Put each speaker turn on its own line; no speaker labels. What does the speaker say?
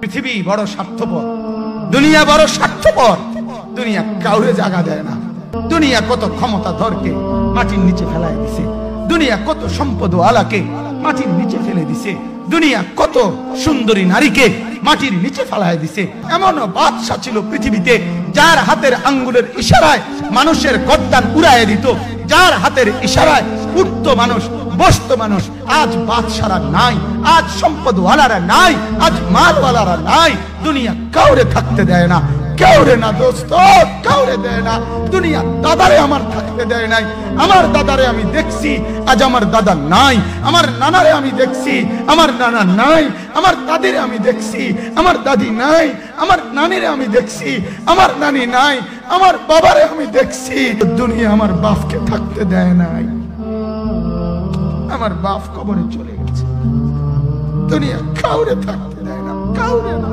পৃথিবী বড় স্বার্থপর, দুনিয়া বড় স্বার্থপর। দুনিয়া কাউরে জায়গা দেয় না। দুনিয়া কত ক্ষমতাধরকে মাটির নিচে ফেলায় দিছে, দুনিয়া কত সম্পদ আলাকে মাটির নিচে ফেলে দিছে, দুনিয়া কত সুন্দরী নারীকে মাটির নিচে ফেলায় দিছে। এমন বাদশা ছিল পৃথিবীতে যার হাতের আঙ্গুলের ইশারায় মানুষের গর্দান উড়াইয়ে দিত, যার হাতের ইশারায় উঠতো মানুষ, বসতো মানুষ। আজ বাদশারা নাই, আজ সম্পদওয়ালারা নাই, আজ মালওয়ালারা নাই। দুনিয়া কাউরে থাকতে দেয় না, কাউরে না দোস্ত, কাউরে দেয় না। দুনিয়া দাদারে আমার থাকতে দেয় নাই। আমার দাদারে আমি দেখছি, আজ আমার দাদা নাই। আমার নানারে আমি দেখছি, আমার নানা নাই। আমার দাদিরে আমি দেখছি, আমার দাদি নাই। আমার নানিরে আমি দেখছি, আমার নানি নাই। আমার বাবারে আমি দেখছি। দুনিয়া আমার বাপকে থাকতে দেয় নাই। আমার বাপ কবরে চলে গেছে। দুনিয়া কাউরে থাকতে দেয় না, কাউরে না।